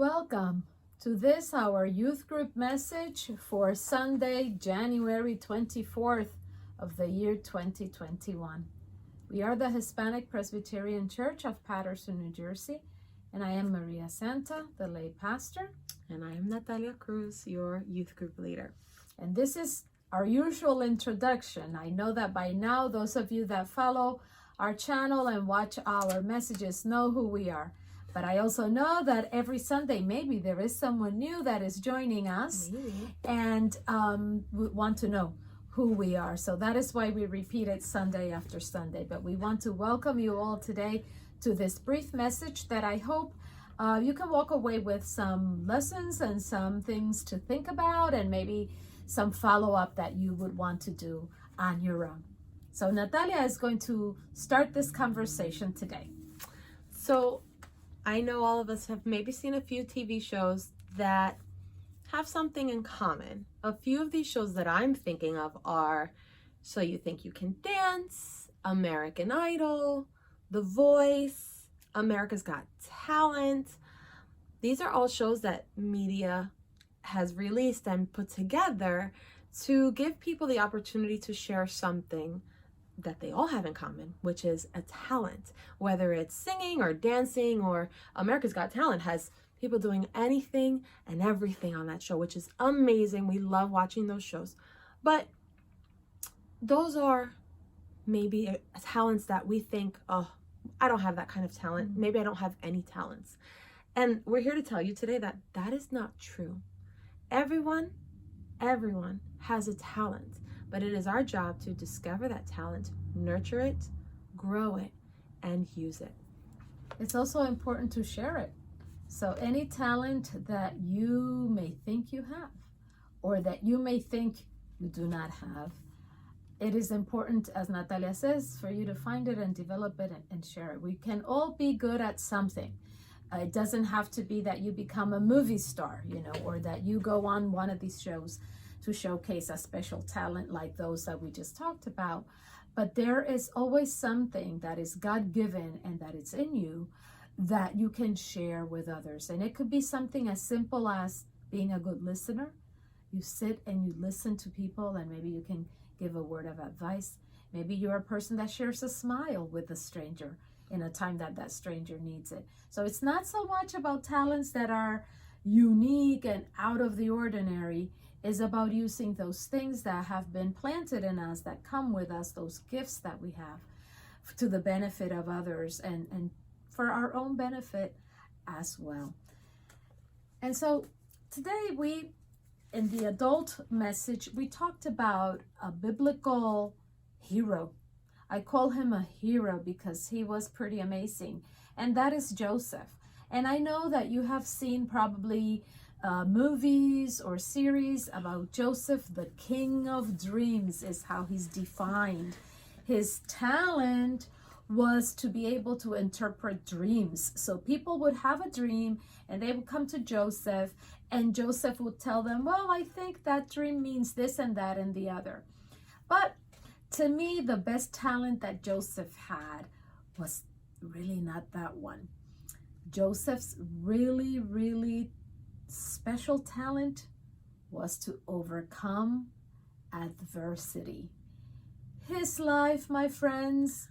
Welcome to this, our youth group message for Sunday, January 24th of the year 2021. We are the Hispanic Presbyterian Church of Paterson, New Jersey, and I am Maria Santa, the lay pastor. And I am Natalia, Cruz, your youth group leader. And this is our usual introduction. I know that by now, those of you that follow our channel and watch our messages know who we are. But I also know that every Sunday, maybe there is someone new that is joining us and want to know who we are. So that is why we repeat it Sunday after Sunday. But we want to welcome you all today to this brief message that I hope you can walk away with some lessons and some things to think about and maybe some follow-up that you would want to do on your own. So Natalia is going to start this conversation today. So I know all of us have maybe seen a few TV shows that have something in common. A few of these shows that I'm thinking of are So You Think You Can Dance, American Idol, The Voice, America's Got Talent. These are all shows that media has released and put together to give people the opportunity to share something that they all have in common, which is a talent, whether it's singing or dancing, or America's Got Talent has people doing anything and everything on that show, which is amazing. We love watching those shows. But those are maybe talents that we think, oh, I don't have that kind of talent. Maybe I don't have any talents. And we're here to tell you today that that is not true. Everyone has a talent. But it is our job to discover that talent, nurture it, grow it, and use it. It's also important to share it. So any talent that you may think you have, or that you may think you do not have, it is important, as Natalia says, for you to find it and develop it and share it. We can all be good at something. It doesn't have to be that you become a movie star, or that you go on one of these shows to showcase a special talent like those that we just talked about. But there is always something that is God-given and that it's in you that you can share with others. And it could be something as simple as being a good listener. You sit and you listen to people and maybe you can give a word of advice. Maybe you're a person that shares a smile with a stranger in a time that that stranger needs it. So it's not so much about talents that are unique and out of the ordinary. Is about using those things that have been planted in us, that come with us, those gifts that we have, to the benefit of others and for our own benefit as well. And so today in the adult message, we talked about a biblical hero. I call him a hero because he was pretty amazing, and that is Joseph. And I know that you have seen probably movies or series about Joseph, the king of dreams is how he's defined. His talent was to be able to interpret dreams. So people would have a dream and they would come to Joseph and Joseph would tell them, well, I think that dream means this and that and the other. But to me, the best talent that Joseph had was really not that one. Joseph's really special talent was to overcome adversity. His life, my friends,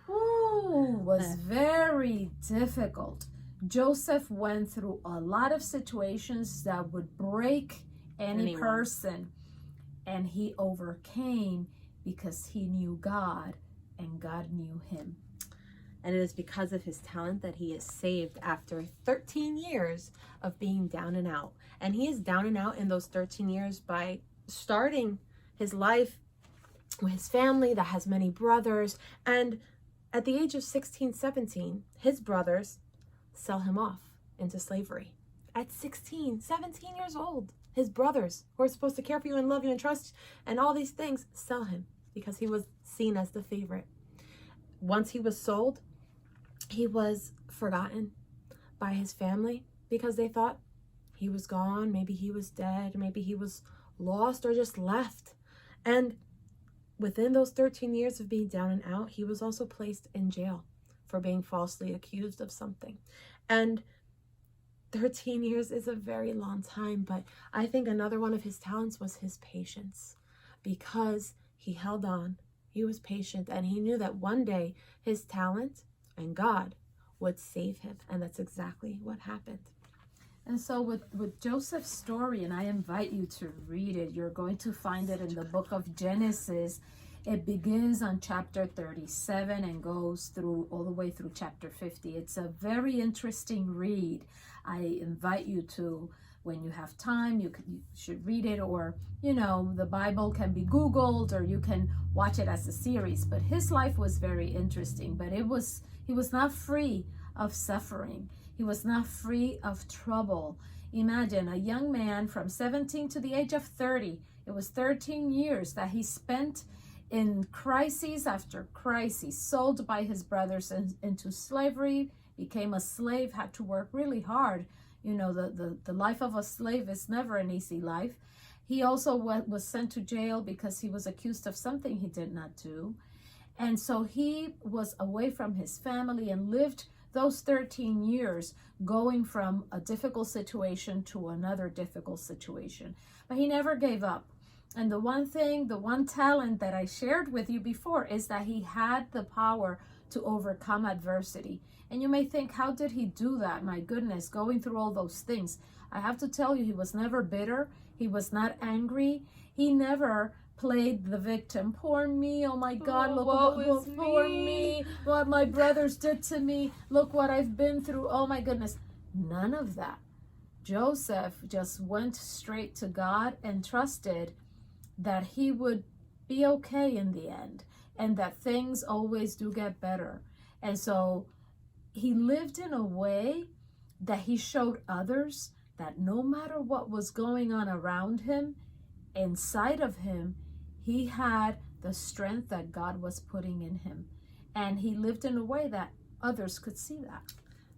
was very difficult. Joseph went through a lot of situations that would break any person, and he overcame because he knew God and God knew him. And it is because of his talent that he is saved after 13 years of being down and out. And he is down and out in those 13 years by starting his life with his family that has many brothers. And at the age of 16, 17, his brothers sell him off into slavery. At 16, 17 years old, his brothers, who are supposed to care for you and love you and trust and all these things, sell him because he was seen as the favorite. Once he was sold, he was forgotten by his family because they thought he was gone, maybe he was dead, maybe he was lost or just left. And within those 13 years of being down and out, he was also placed in jail for being falsely accused of something. And 13 years is a very long time, but I think another one of his talents was his patience, because he held on, he was patient, and he knew that one day his talent and God would save him. And that's exactly what happened. And so with Joseph's story, and I invite you to read it, you're going to find it in the book of Genesis. It begins on chapter 37 and goes through all the way through chapter 50. It's a very interesting read. I invite you to, when you have time, you should read it, or, the Bible can be Googled, or you can watch it as a series. But his life was very interesting, but he was not free of suffering. He was not free of trouble. Imagine a young man from 17 to the age of 30. It was 13 years that he spent in crises after crises, sold by his brothers into slavery, became a slave, had to work really hard. The life of a slave is never an easy life. He also was sent to jail because he was accused of something he did not do. And so he was away from his family and lived those 13 years going from a difficult situation to another difficult situation. But he never gave up. And the one talent that I shared with you before is that he had the power to overcome adversity. And you may think, how did he do that? My goodness, going through all those things. I have to tell you, he was never bitter. He was not angry. He never played the victim. Poor me, oh my God, look what poor me, what my brothers did to me, look what I've been through, oh my goodness. None of that. Joseph just went straight to God and trusted that he would be okay in the end, and that things always do get better. And so he lived in a way that he showed others that no matter what was going on around him, inside of him, he had the strength that God was putting in him. And he lived in a way that others could see that.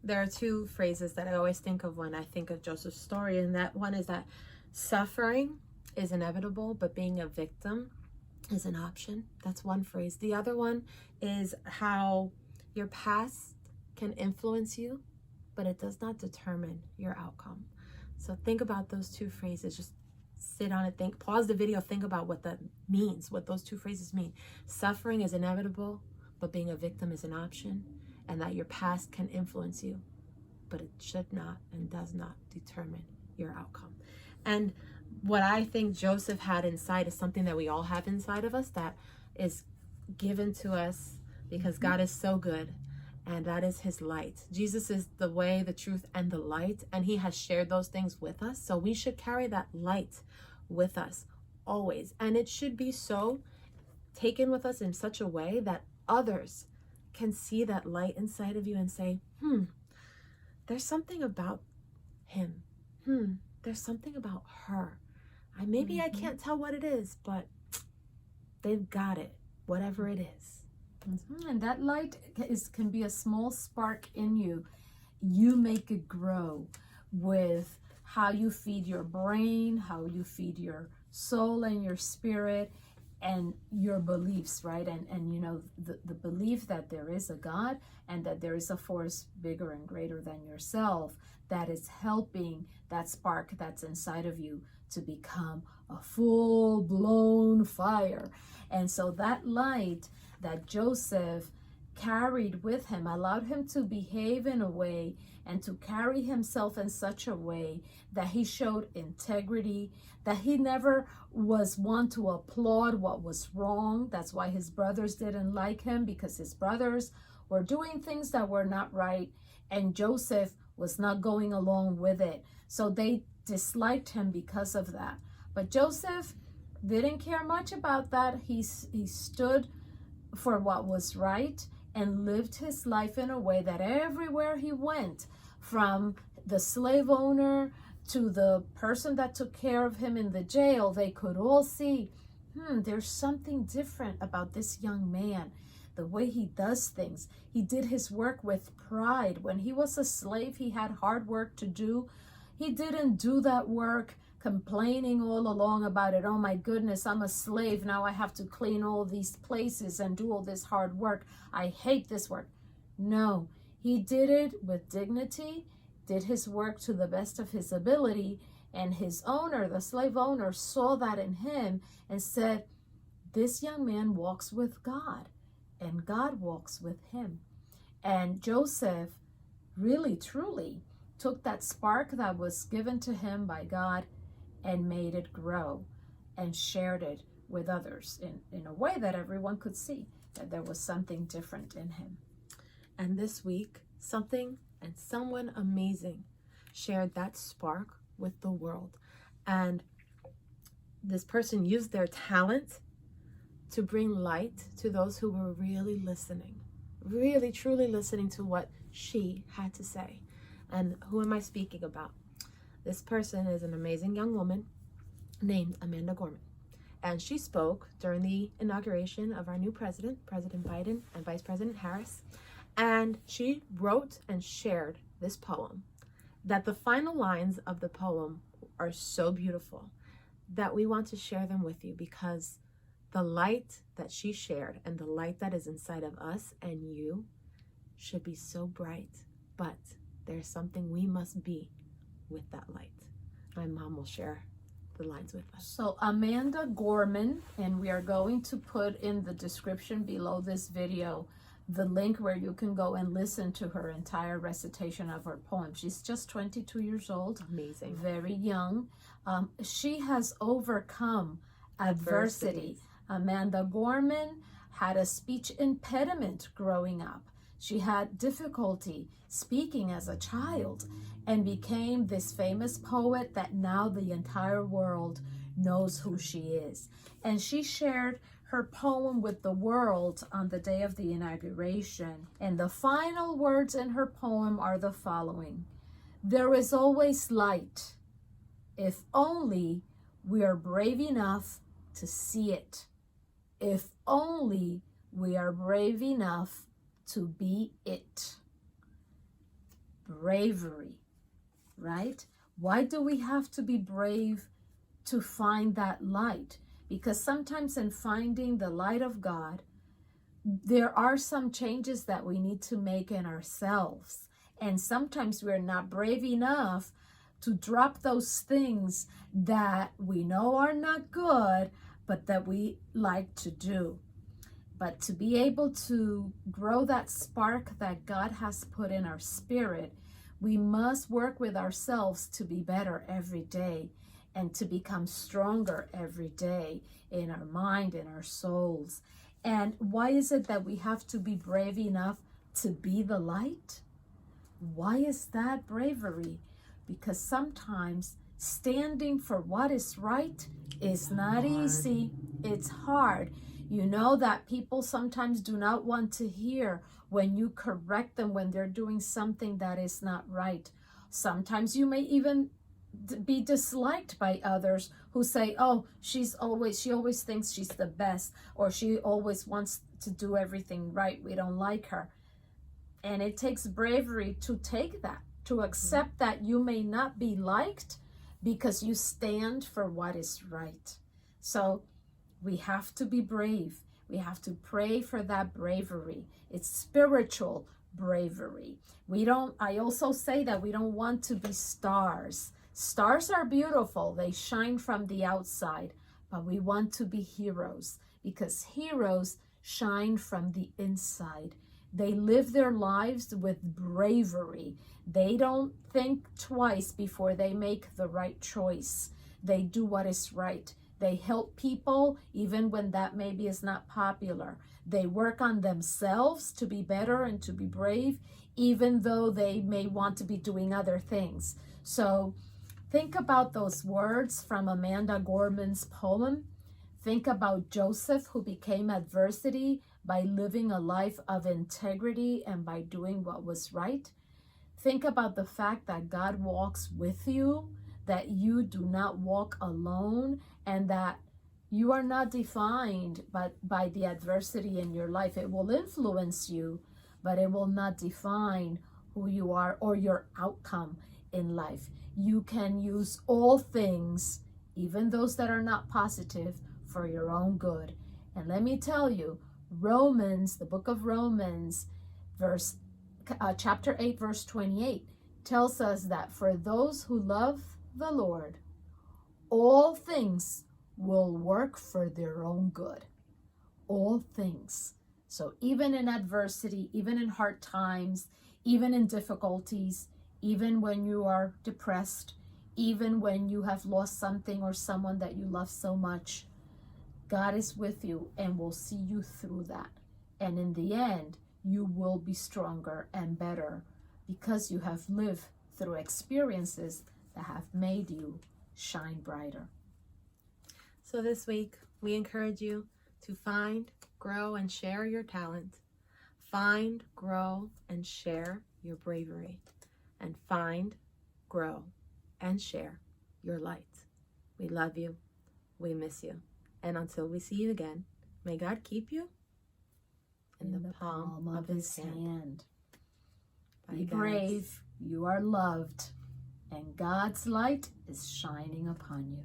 There are two phrases that I always think of when I think of Joseph's story, and that one is that suffering is inevitable, but being a victim is an option. That's one phrase. The other one is how your past can influence you, but it does not determine your outcome. So think about those two phrases. Just sit on it, pause the video, think about what that means, what those two phrases mean. Suffering is inevitable, but being a victim is an option, and that your past can influence you, but it should not and does not determine your outcome. And what I think Joseph had inside is something that we all have inside of us that is given to us because God is so good, and that is his light. Jesus is the way, the truth, and the light, and he has shared those things with us. So we should carry that light with us always, and it should be so taken with us in such a way that others can see that light inside of you and say, there's something about him. There's something about her. Maybe I can't tell what it is, but they've got it, whatever it is. And that light can be a small spark in you. You make it grow with how you feed your brain, how you feed your soul and your spirit, and your beliefs, right? And the belief that there is a God and that there is a force bigger and greater than yourself that is helping that spark that's inside of you to become a full-blown fire. And so that light that Joseph carried with him allowed him to behave in a way and to carry himself in such a way that he showed integrity, that he never was one to applaud what was wrong. That's why his brothers didn't like him, because his brothers were doing things that were not right, and Joseph was not going along with it. So they disliked him because of that. But Joseph didn't care much about that. He stood for what was right and lived his life in a way that everywhere he went, from the slave owner to the person that took care of him in the jail, they could all see, there's something different about this young man. The way he does things. He did his work with pride. When he was a slave, he had hard work to do. He didn't do that work complaining all along about it. Oh my goodness, I'm a slave. Now I have to clean all these places and do all this hard work. I hate this work. No, he did it with dignity, did his work to the best of his ability, and his owner, the slave owner, saw that in him and said, this young man walks with God, and God walks with him. And Joseph really, truly took that spark that was given to him by God and made it grow and shared it with others in a way that everyone could see that there was something different in him. And this week, something and someone amazing shared that spark with the world. And this person used their talent to bring light to those who were really listening, really, truly listening to what she had to say. And who am I speaking about? This person is an amazing young woman named Amanda Gorman. And she spoke during the inauguration of our new president, President Biden, and Vice President Harris. And she wrote and shared this poem, that the final lines of the poem are so beautiful that we want to share them with you, because the light that she shared and the light that is inside of us and you should be so bright, but there's something we must be with that light. My mom will share the lines with us. So Amanda Gorman, and we are going to put in the description below this video the link where you can go and listen to her entire recitation of her poem. She's just 22 years old. Amazing. Very young. She has overcome adversity. Amanda Gorman had a speech impediment growing up. She had difficulty speaking as a child and became this famous poet that now the entire world knows who she is. And she shared her poem with the world on the day of the inauguration. And the final words in her poem are the following: there is always light, if only we are brave enough to see it. If only we are brave enough to be it. Bravery, right? Why do we have to be brave to find that light? Because sometimes in finding the light of God, there are some changes that we need to make in ourselves. And sometimes we're not brave enough to drop those things that we know are not good, but that we like to do. But to be able to grow that spark that God has put in our spirit, we must work with ourselves to be better every day and to become stronger every day in our mind, in our souls. And why is it that we have to be brave enough to be the light? Why is that bravery? Because sometimes standing for what is right is not easy. It's hard. You know that people sometimes do not want to hear when you correct them when they're doing something that is not right. Sometimes you may even be disliked by others who say, oh, she always thinks she's the best, or she always wants to do everything right. We don't like her. And it takes bravery to take that, to accept that you may not be liked because you stand for what is right. So we have to be brave. We have to pray for that bravery. It's spiritual bravery. I also say that we don't want to be stars. Stars are beautiful. They shine from the outside, but we want to be heroes because heroes shine from the inside. They live their lives with bravery. They don't think twice before they make the right choice. They do what is right. They help people even when that maybe is not popular. They work on themselves to be better and to be brave, even though they may want to be doing other things. So think about those words from Amanda Gorman's poem. Think about Joseph, who became adversity by living a life of integrity and by doing what was right. Think about the fact that God walks with you, that you do not walk alone, and that you are not defined by the adversity in your life. It will influence you, but it will not define who you are or your outcome in life. You can use all things, even those that are not positive, for your own good. And let me tell you, Romans, the book of Romans, chapter 8, verse 28, tells us that for those who love the Lord, all things will work for their own good. All things. So even in adversity, even in hard times, even in difficulties, even when you are depressed, even when you have lost something or someone that you love so much, God is with you and will see you through that. And in the end, you will be stronger and better because you have lived through experiences that have made you shine brighter. So this week, we encourage you to find, grow, and share your talent. Find, grow, and share your bravery. And find, grow, and share your light. We love you. We miss you. And until we see you again, may God keep you in the palm of his hand. Be brave. You are loved. And God's light is shining upon you.